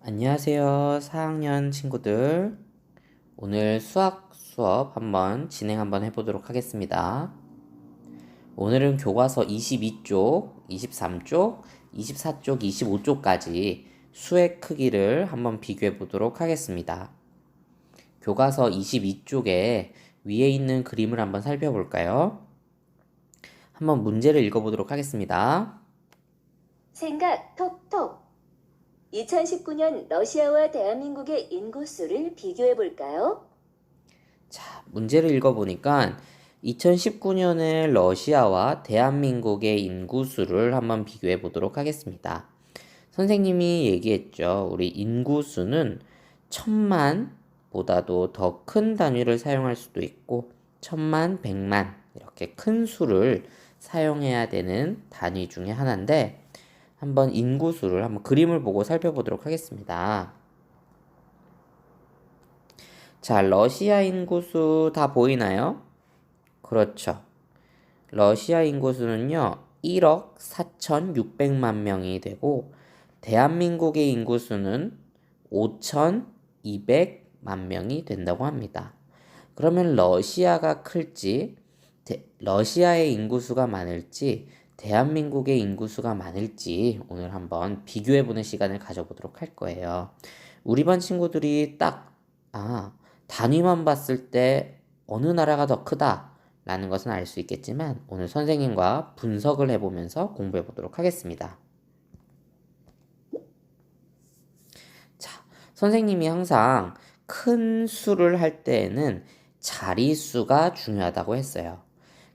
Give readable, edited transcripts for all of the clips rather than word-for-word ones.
안녕하세요, 4학년 친구들. 오늘 수학 수업 한번 해보도록 하겠습니다. 오늘은 교과서 22쪽, 23쪽, 24쪽, 25쪽까지 수의 크기를 한번 비교해 보도록 하겠습니다. 교과서 22쪽에 위에 있는 그림을 한번 살펴볼까요? 한번 문제를 읽어보도록 하겠습니다. 생각 톡톡. 2019년 러시아와 대한민국의 인구수를 비교해 볼까요? 자, 문제를 읽어보니까 2019년에 러시아와 대한민국의 인구수를 한번 비교해 보도록 하겠습니다. 선생님이 얘기했죠. 우리 인구수는 천만보다도 더 큰 단위를 사용할 수도 있고 천만, 백만 이렇게 큰 수를 사용해야 되는 단위 중에 하나인데 한번 인구수를 한번 그림을 보고 살펴보도록 하겠습니다. 자, 러시아 인구수 다 보이나요? 그렇죠. 러시아 인구수는요, 1억 4,600만 명이 되고, 대한민국의 인구수는 5,200만 명이 된다고 합니다. 그러면 러시아가 클지, 러시아의 인구수가 많을지, 대한민국의 인구수가 많을지 오늘 한번 비교해보는 시간을 가져보도록 할 거예요. 우리 반 친구들이 단위만 봤을 때 어느 나라가 더 크다 라는 것은 알 수 있겠지만 오늘 선생님과 분석을 해보면서 공부해 보도록 하겠습니다. 자, 선생님이 항상 큰 수를 할 때에는 자릿수가 중요하다고 했어요.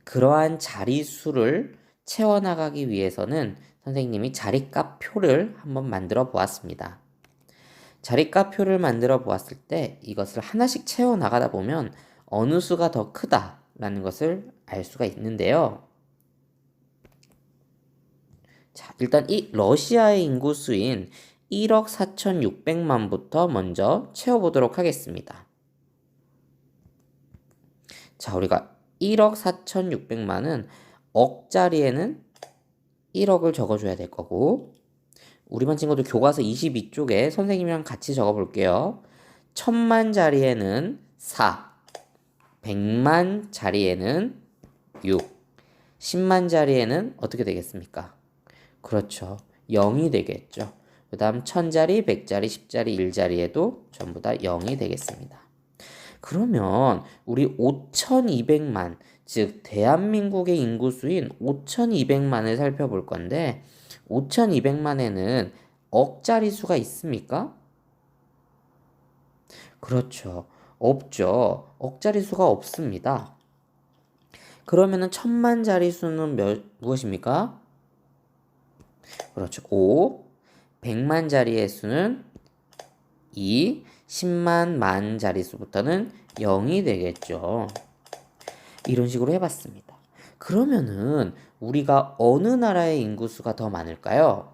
그러한 자릿수를 채워나가기 위해서는 선생님이 자릿값표를 한번 만들어 보았습니다. 자릿값표를 만들어 보았을 때 이것을 하나씩 채워나가다 보면 어느 수가 더 크다라는 것을 알 수가 있는데요. 자, 일단 이 러시아의 인구수인 1억 4,600만부터 먼저 채워보도록 하겠습니다. 자, 우리가 1억 4,600만은 억자리에는 1억을 적어줘야 될 거고 우리 반 친구들 교과서 22쪽에 선생님이랑 같이 적어볼게요. 1000만 자리에는 4, 100만 자리에는 6, 10만 자리에는 어떻게 되겠습니까? 그렇죠. 0이 되겠죠. 그 다음 1000자리, 100자리, 10자리, 1자리에도 전부 다 0이 되겠습니다. 그러면 우리 5200만, 즉 대한민국의 인구수인 5200만을 살펴볼 건데 5200만에는 억자리 수가 있습니까? 그렇죠. 없죠. 억자리 수가 없습니다. 그러면은 천만 자리 수는 무엇입니까? 그렇죠. 5. 100만 자리의 수는 2. 10만 만 자릿수부터는 0이 되겠죠. 이런 식으로 해봤습니다. 그러면은 우리가 어느 나라의 인구수가 더 많을까요?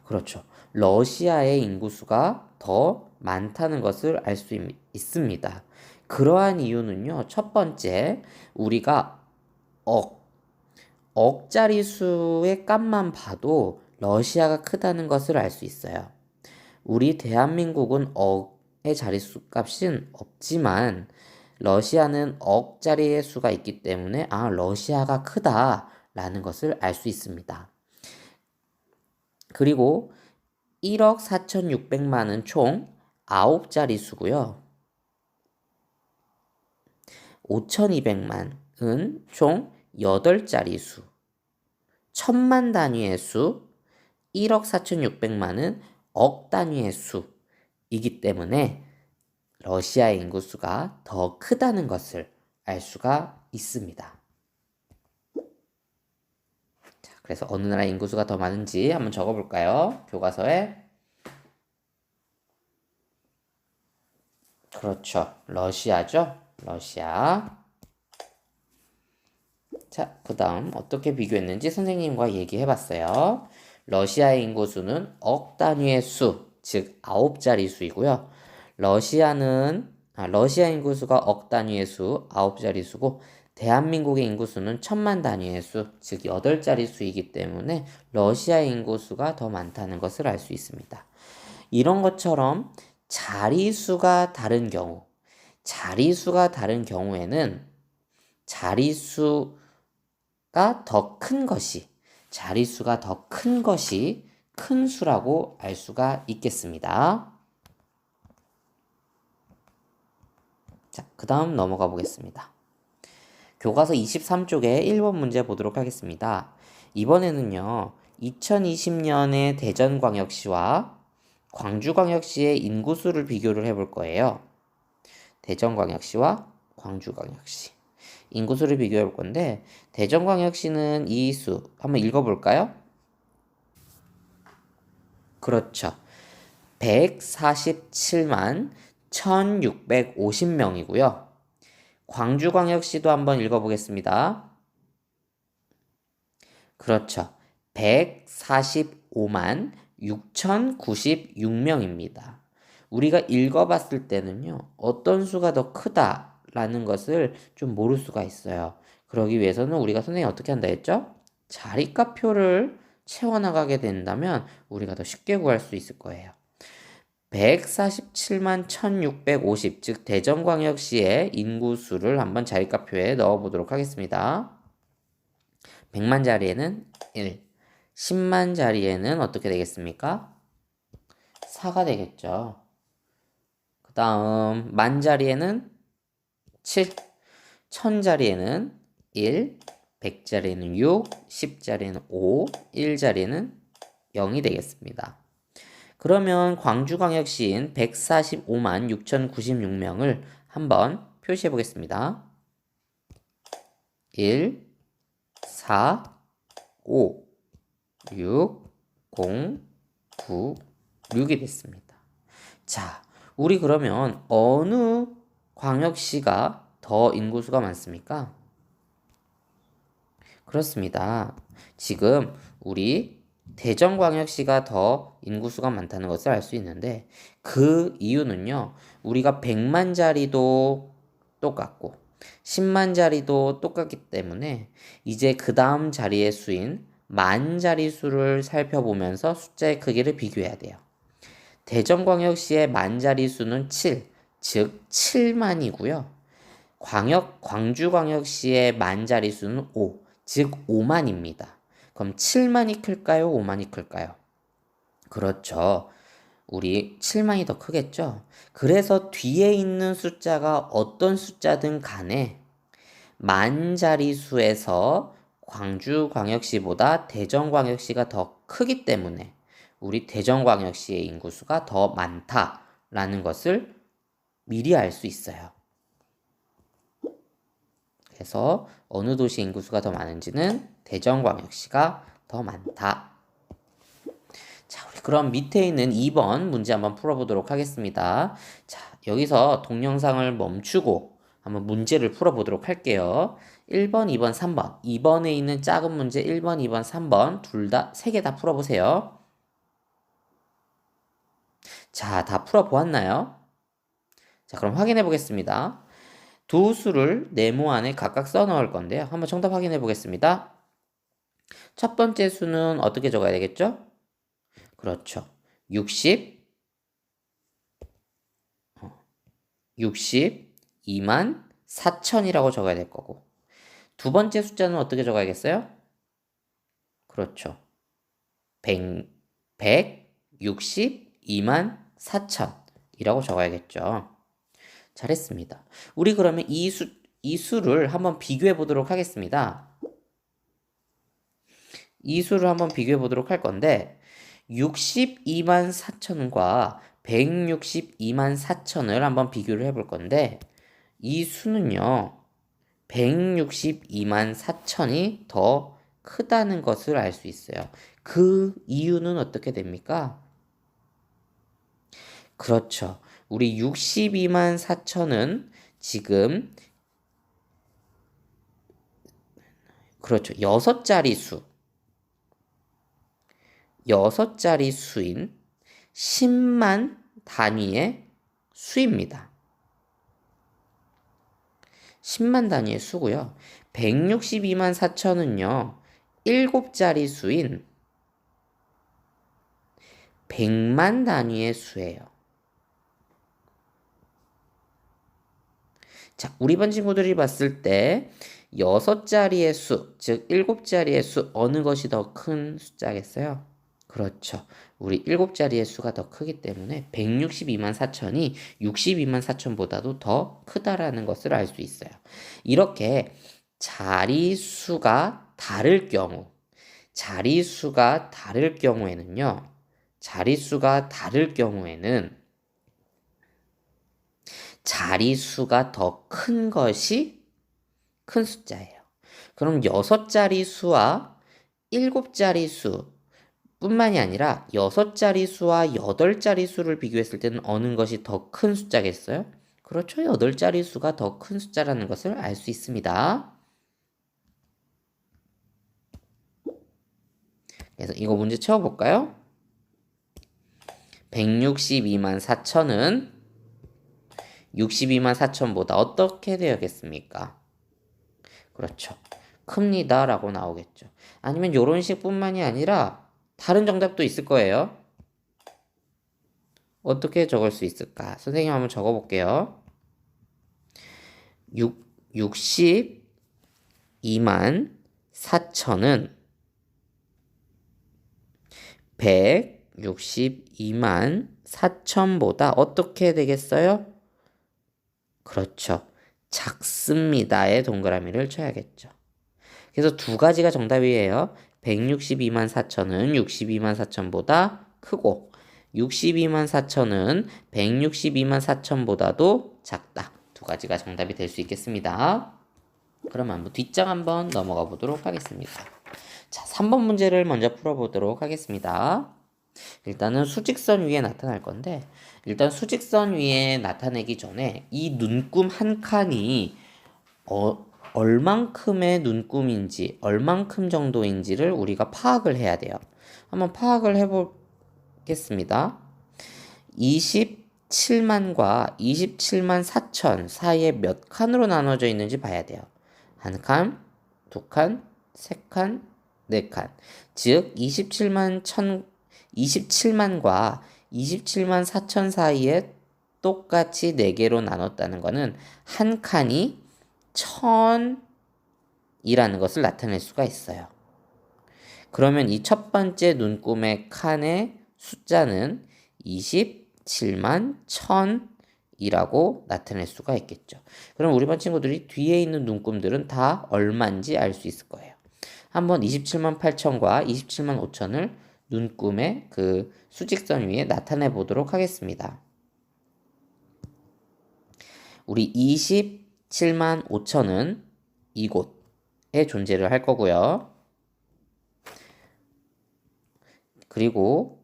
그렇죠. 러시아의 인구수가 더 많다는 것을 알 수 있습니다. 그러한 이유는요. 첫 번째, 우리가 억자리 수의 값만 봐도 러시아가 크다는 것을 알 수 있어요. 우리 대한민국은 억의 자릿수 값은 없지만 러시아는 억자리의 수가 있기 때문에 러시아가 크다라는 것을 알 수 있습니다. 그리고 1억 4,600만은 총 9자리 수고요. 5,200만은 총 8자리 수. 1000만 단위의 수, 1억 4,600만은 억 단위의 수이기 때문에 러시아의 인구수가 더 크다는 것을 알 수가 있습니다. 자, 그래서 어느 나라 인구수가 더 많은지 한번 적어볼까요? 교과서에. 그렇죠. 러시아죠. 러시아. 자, 그 다음 어떻게 비교했는지 선생님과 얘기해봤어요. 러시아의 인구수는 억 단위의 수, 즉 9자리 수이고요. 러시아 인구수가 억 단위의 수, 9자리 수고 대한민국의 인구수는 1000만 단위의 수, 즉 8자리 수이기 때문에 러시아의 인구수가 더 많다는 것을 알 수 있습니다. 이런 것처럼 자리수가 다른 경우에는 자리수가 더 큰 것이 큰 수라고 알 수가 있겠습니다. 자, 그 다음 넘어가 보겠습니다. 교과서 23쪽에 1번 문제 보도록 하겠습니다. 이번에는요, 2020년의 대전광역시와 광주광역시의 인구수를 비교를 해볼 거예요. 대전광역시와 광주광역시. 인구수를 비교해 볼 건데, 대전광역시는 이 수, 한번 읽어볼까요? 그렇죠. 147만 1650명이고요. 광주광역시도 한번 읽어보겠습니다. 그렇죠. 145만 6096명입니다. 우리가 읽어봤을 때는요, 어떤 수가 더 크다라는 것을 좀 모를 수가 있어요. 그러기 위해서는 우리가 선생님이 어떻게 한다 했죠? 자리값표를 채워나가게 된다면 우리가 더 쉽게 구할 수 있을 거예요. 147만 1650, 즉 대전광역시의 인구수를 한번 자리값표에 넣어보도록 하겠습니다. 100만 자리에는 1, 10만 자리에는 어떻게 되겠습니까? 4가 되겠죠. 그 다음 만 자리에는 7, 1000 자리에는 1, 100 자리에는 6, 10 자리에는 5, 1 자리에는 0이 되겠습니다. 그러면 광주광역시인 145만 6096명을 한번 표시해 보겠습니다. 1, 4, 5, 6, 0, 9, 6이 됐습니다. 자, 우리 그러면 어느 광역시가 더 인구수가 많습니까? 그렇습니다. 지금 우리 대전광역시가 더 인구수가 많다는 것을 알 수 있는데 그 이유는요. 우리가 100만 자리도 똑같고 10만 자리도 똑같기 때문에 이제 그 다음 자리의 수인 만 자리 수를 살펴보면서 숫자의 크기를 비교해야 돼요. 대전광역시의 만 자리 수는 7, 즉 7만이고요. 광주광역시의 만 자리 수는 5, 즉 5만입니다. 그럼 7만이 클까요? 5만이 클까요? 그렇죠. 우리 7만이 더 크겠죠? 그래서 뒤에 있는 숫자가 어떤 숫자든 간에 만 자리수에서 광주광역시보다 대전광역시가 더 크기 때문에 우리 대전광역시의 인구수가 더 많다라는 것을 미리 알 수 있어요. 그래서 어느 도시 인구수가 더 많은지는 대전광역시가 더 많다. 자, 우리 그럼 밑에 있는 2번 문제 한번 풀어보도록 하겠습니다. 자, 여기서 동영상을 멈추고 한번 문제를 풀어보도록 할게요. 1번, 2번, 3번. 2번에 있는 작은 문제 1번, 2번, 3번 세 개 다 풀어보세요. 자, 다 풀어보았나요? 자, 그럼 확인해 보겠습니다. 두 수를 네모 안에 각각 써 넣을 건데요. 한번 정답 확인해 보겠습니다. 첫 번째 수는 어떻게 적어야 되겠죠? 그렇죠. 62만 4천이라고 적어야 될 거고. 두 번째 숫자는 어떻게 적어야겠어요? 그렇죠. 162만 4천이라고 적어야겠죠. 잘했습니다. 우리 그러면 이 수를 한번 비교해 보도록 하겠습니다. 이 수를 한번 비교해 보도록 할 건데 62만 4천과 162만 4천을 한번 비교를 해볼 건데 이 수는요 162만 4천이 더 크다는 것을 알 수 있어요. 그 이유는 어떻게 됩니까? 그렇죠. 우리 62만 4천은 지금 그렇죠. 6자리 수인 10만 단위의 수입니다. 10만 단위의 수고요. 162만 4천은요. 7자리 수인 100만 단위의 수예요. 자, 우리 반 친구들이 봤을 때 6자리의 수, 즉 7자리의 수 어느 것이 더 큰 숫자겠어요? 그렇죠. 우리 7자리의 수가 더 크기 때문에 162만 4천이 62만 4천보다도 더 크다라는 것을 알 수 있어요. 이렇게 자리수가 다를 경우, 자리수가 다를 경우에는요. 자리수가 다를 경우에는 자리수가 더 큰 것이 큰 숫자예요. 그럼 6자리 수와 7자리 수 뿐만이 아니라 6자리 수와 8자리 수를 비교했을 때는 어느 것이 더 큰 숫자겠어요? 그렇죠. 8자리 수가 더 큰 숫자라는 것을 알 수 있습니다. 그래서 이거 문제 채워볼까요? 162만 4천은 62만 4천보다 어떻게 되겠습니까? 그렇죠. 큽니다 라고 나오겠죠. 아니면 이런 식뿐만이 아니라 다른 정답도 있을 거예요. 어떻게 적을 수 있을까? 선생님 한번 적어볼게요. 62만 4천은 162만 4천보다 어떻게 되겠어요? 그렇죠. 작습니다에 동그라미를 쳐야겠죠. 그래서 두 가지가 정답이에요. 162만 4천은 62만 4천보다 크고 62만 4천은 162만 4천보다도 작다. 두 가지가 정답이 될 수 있겠습니다. 그럼 한번 뒷장 한번 넘어가 보도록 하겠습니다. 자, 3번 문제를 먼저 풀어보도록 하겠습니다. 일단은 수직선 위에 나타날 건데 일단 수직선 위에 나타내기 전에 이 눈금 한 칸이 얼만큼의 눈금인지 얼만큼 정도인지를 우리가 파악을 해야 돼요. 한번 파악을 해보겠습니다. 27만과 27만 4천 사이에 몇 칸으로 나눠져 있는지 봐야 돼요. 한 칸, 두 칸, 세 칸, 네 칸. 즉 27만과 27만 4천 사이에 똑같이 4개로 나눴다는 것은 한 칸이 1000이라는 것을 나타낼 수가 있어요. 그러면 이 첫 번째 눈금의 칸의 숫자는 27만 1000이라고 나타낼 수가 있겠죠. 그럼 우리 반 친구들이 뒤에 있는 눈금들은 다 얼마인지 알 수 있을 거예요. 한번 27만 8천과 27만 5천을 눈금의 그 수직선 위에 나타내 보도록 하겠습니다. 우리 27만 5천은 이곳에 존재를 할 거고요. 그리고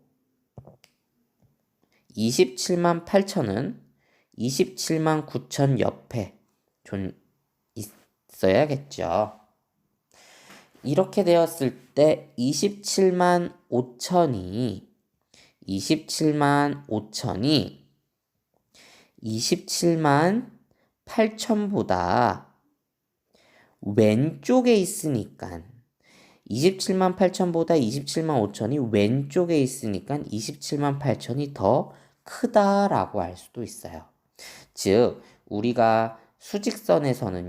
27만 8천은 27만 9천 옆에 있어야겠죠. 이렇게 되었을 때 27만 5천이 27만 8천보다 왼쪽에 있으니까 27만 8천보다 27만 5천이 왼쪽에 있으니까 27만 8천이 더 크다라고 할 수도 있어요. 즉 우리가 수직선에서는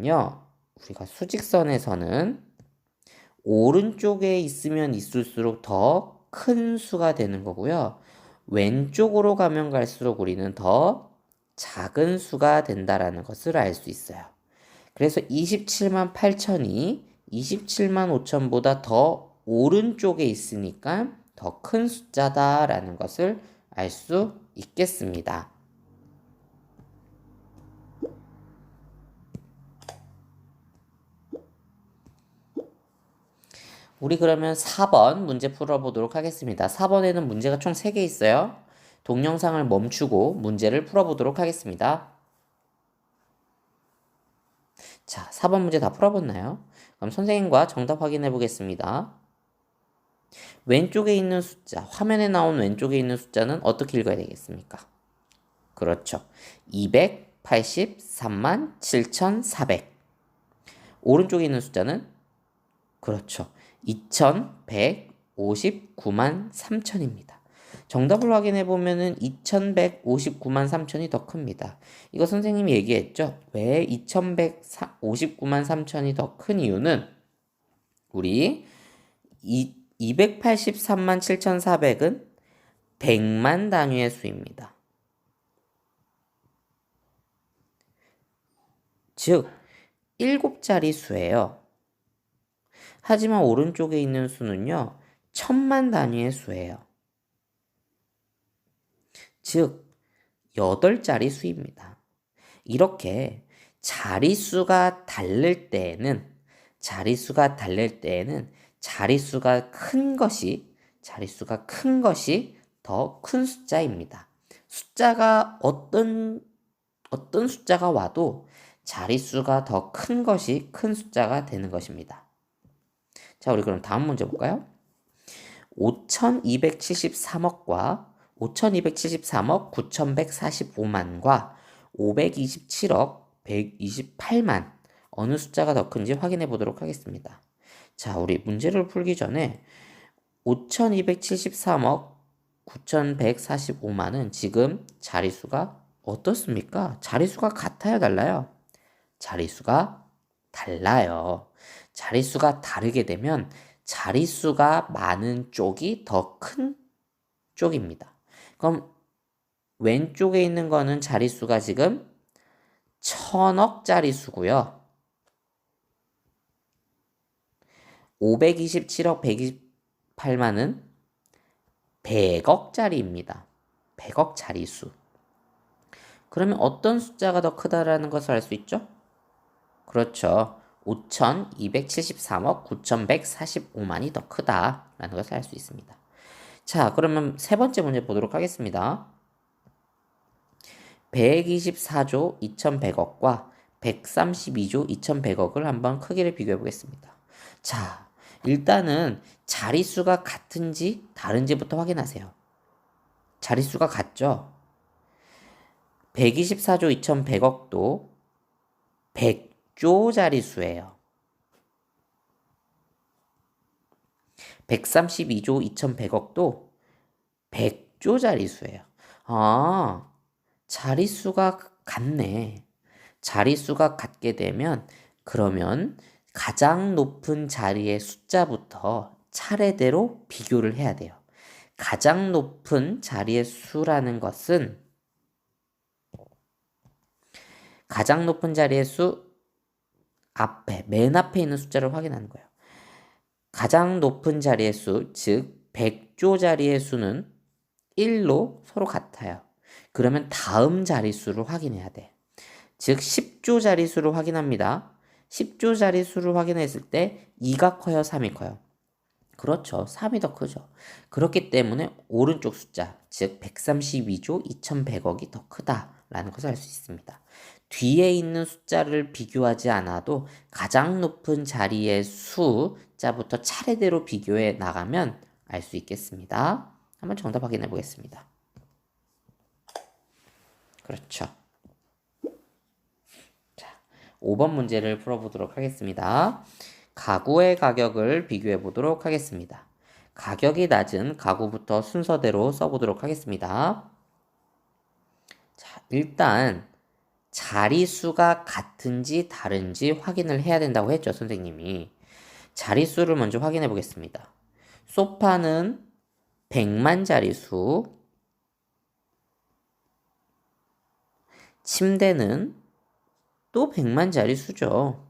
오른쪽에 있으면 있을수록 더 큰 수가 되는 거고요. 왼쪽으로 가면 갈수록 우리는 더 작은 수가 된다라는 것을 알 수 있어요. 그래서 27만 8천이 27만 5천보다 더 오른쪽에 있으니까 더 큰 숫자다라는 것을 알 수 있겠습니다. 우리 그러면 4번 문제 풀어보도록 하겠습니다. 4번에는 문제가 총 3개 있어요. 동영상을 멈추고 문제를 풀어보도록 하겠습니다. 자, 4번 문제 다 풀어봤나요? 그럼 선생님과 정답 확인해 보겠습니다. 왼쪽에 있는 숫자, 화면에 나온 왼쪽에 있는 숫자는 어떻게 읽어야 되겠습니까? 그렇죠. 283만 7,400. 오른쪽에 있는 숫자는 그렇죠. 2159만 3천입니다. 정답을 확인해 보면은 2159만 3천이 더 큽니다. 이거 선생님이 얘기했죠. 왜 2159만 3천이 더 큰 이유는 우리 283만 7,400은 100만 단위의 수입니다. 즉 7자리 수예요. 하지만 오른쪽에 있는 수는요. 1000만 단위의 수예요. 즉 8자리 수입니다. 이렇게 자릿수가 다를 때에는 자릿수가 큰 것이 더 큰 숫자입니다. 숫자가 어떤 숫자가 와도 자릿수가 더 큰 것이 큰 숫자가 되는 것입니다. 자, 우리 그럼 다음 문제 볼까요? 5273억과 9145만과 527억 128만 어느 숫자가 더 큰지 확인해 보도록 하겠습니다. 자, 우리 문제를 풀기 전에 5273억 9145만은 지금 자릿수가 어떻습니까? 자릿수가 같아요, 달라요? 자릿수가 달라요. 자릿수가 다르게 되면 자릿수가 많은 쪽이 더 큰 쪽입니다. 그럼 왼쪽에 있는 거는 자릿수가 지금 1000억짜리 수고요. 527억 128만은 100억짜리입니다. 100억 자릿수. 그러면 어떤 숫자가 더 크다라는 것을 알 수 있죠? 그렇죠. 5273억 9145만이 더 크다라는 것을 알 수 있습니다. 자, 그러면 세 번째 문제 보도록 하겠습니다. 124조 2100억과 132조 2100억을 한번 크기를 비교해 보겠습니다. 자, 일단은 자릿수가 같은지 다른지부터 확인하세요. 자릿수가 같죠? 124조 2100억도 100조 자릿수예요. 132조 2100억도 100조 자릿수예요. 아, 자릿수가 같네. 자릿수가 같게 되면 그러면 가장 높은 자리의 숫자부터 차례대로 비교를 해야 돼요. 가장 높은 자리의 수라는 것은 가장 높은 자리의 수 앞에, 맨 앞에 있는 숫자를 확인하는 거예요. 가장 높은 자리의 수, 즉 100조 자리의 수는 1로 서로 같아요. 그러면 다음 자릿수를 확인해야 돼. 즉 10조 자릿수를 확인합니다. 10조 자릿수를 확인했을 때 2가 커요, 3이 커요? 그렇죠. 3이 더 크죠. 그렇기 때문에 오른쪽 숫자, 즉 132조 2100억이 더 크다라는 것을 알 수 있습니다. 뒤에 있는 숫자를 비교하지 않아도 가장 높은 자리의 숫자부터 차례대로 비교해 나가면 알 수 있겠습니다. 한번 정답 확인해 보겠습니다. 그렇죠. 자, 5번 문제를 풀어보도록 하겠습니다. 가구의 가격을 비교해 보도록 하겠습니다. 가격이 낮은 가구부터 순서대로 써보도록 하겠습니다. 자, 일단 자릿수가 같은지 다른지 확인을 해야 된다고 했죠, 선생님이. 자릿수를 먼저 확인해 보겠습니다. 소파는 100만 자릿수, 침대는 또 100만 자릿수죠.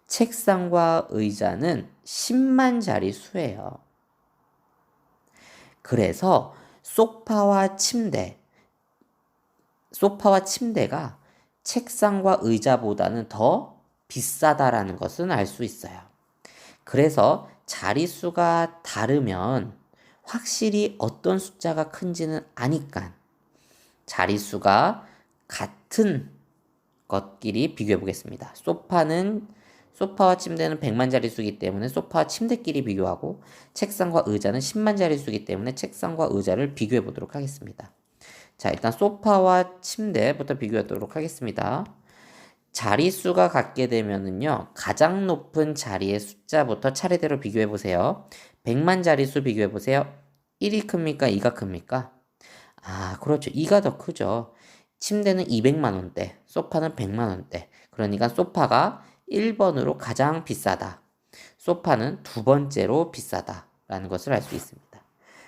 책상과 의자는 10만 자릿수예요. 그래서 소파와 침대가 책상과 의자보다는 더 비싸다라는 것은 알 수 있어요. 그래서 자릿수가 다르면 확실히 어떤 숫자가 큰지는 아니까 자릿수가 같은 것끼리 비교해 보겠습니다. 소파와 침대는 100만 자릿수이기 때문에 소파와 침대끼리 비교하고 책상과 의자는 10만 자릿수이기 때문에 책상과 의자를 비교해 보도록 하겠습니다. 자, 일단 소파와 침대부터 비교하도록 하겠습니다. 자릿수가 같게 되면은요, 가장 높은 자리의 숫자부터 차례대로 비교해 보세요. 100만 자릿수 비교해 보세요. 1이 큽니까? 2가 큽니까? 아, 그렇죠. 2가 더 크죠. 침대는 200만 원대, 소파는 100만 원대. 그러니까 소파가 1번으로 가장 비싸다. 소파는 두 번째로 비싸다라는 것을 알 수 있습니다.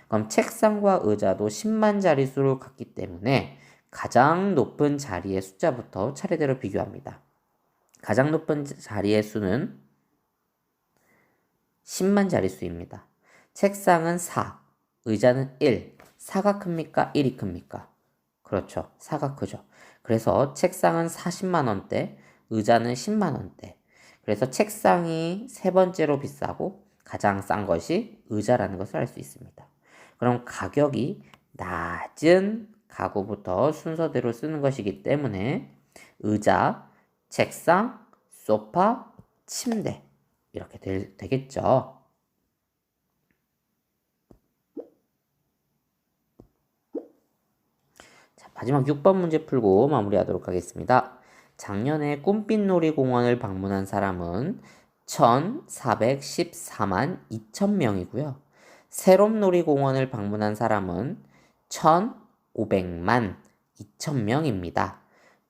그럼 책상과 의자도 10만 자릿수를 갖기 때문에 가장 높은 자리의 숫자부터 차례대로 비교합니다. 가장 높은 자리의 수는 10만 자릿수입니다. 책상은 4, 의자는 1. 4가 큽니까? 1이 큽니까? 그렇죠. 4가 크죠. 그래서 책상은 40만 원대, 의자는 10만 원대. 그래서 책상이 세 번째로 비싸고 가장 싼 것이 의자라는 것을 알 수 있습니다. 그럼 가격이 낮은 가구부터 순서대로 쓰는 것이기 때문에 의자, 책상, 소파, 침대 이렇게 되겠죠. 자, 마지막 6번 문제 풀고 마무리하도록 하겠습니다. 작년에 꿈빛놀이 공원을 방문한 사람은 1,414만 2천 명이고요. 새롬놀이 공원을 방문한 사람은 1,500만 2천 명입니다.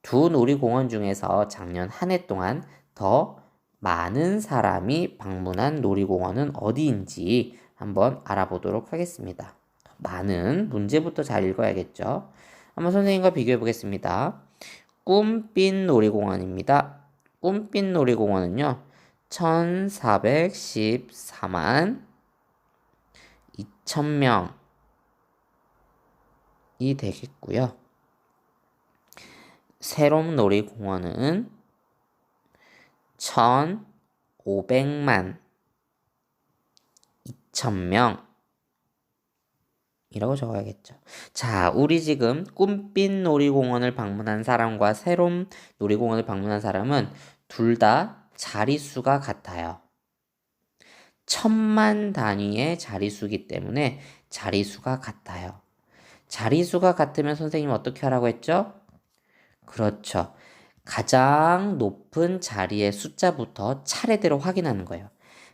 두 놀이공원 중에서 작년 한 해 동안 더 많은 사람이 방문한 놀이공원은 어디인지 한번 알아보도록 하겠습니다. 많은 문제부터 잘 읽어야겠죠. 한번 선생님과 비교해 보겠습니다. 꿈빛 놀이공원입니다. 꿈빛 놀이공원은요, 1,414만 2천 명이 되겠고요. 새롬 놀이공원은 1,500만 2천 명이라고 적어야겠죠. 자, 우리 지금 꿈빛 놀이공원을 방문한 사람과 새롬 놀이공원을 방문한 사람은 둘 다 자릿수가 같아요. 1,000만 단위의 자릿수이기 때문에 자릿수가 같아요. 자릿수가 같으면 선생님 어떻게 하라고 했죠? 그렇죠. 가장 높은 자리의 숫자부터 차례대로 확인하는 거예요.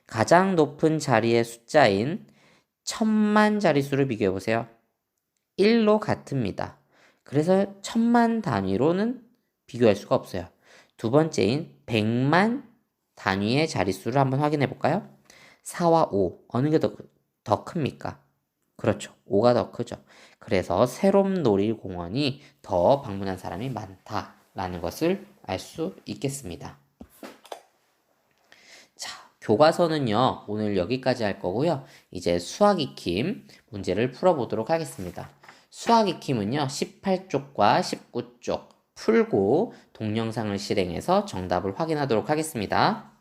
가장 높은 자리의 숫자인 1,000만 자릿수를 비교해 보세요. 1로 같습니다. 그래서 1,000만 단위로는 비교할 수가 없어요. 두 번째인 100만 단위의 자릿수를 한번 확인해 볼까요? 4와 5 어느 게 더 큽니까? 그렇죠. 5가 더 크죠. 그래서 새롬 놀이공원이 더 방문한 사람이 많다라는 것을 알 수 있겠습니다. 자, 교과서는요, 오늘 여기까지 할 거고요. 이제 수학 익힘 문제를 풀어보도록 하겠습니다. 수학 익힘은요, 18쪽과 19쪽 풀고 동영상을 실행해서 정답을 확인하도록 하겠습니다.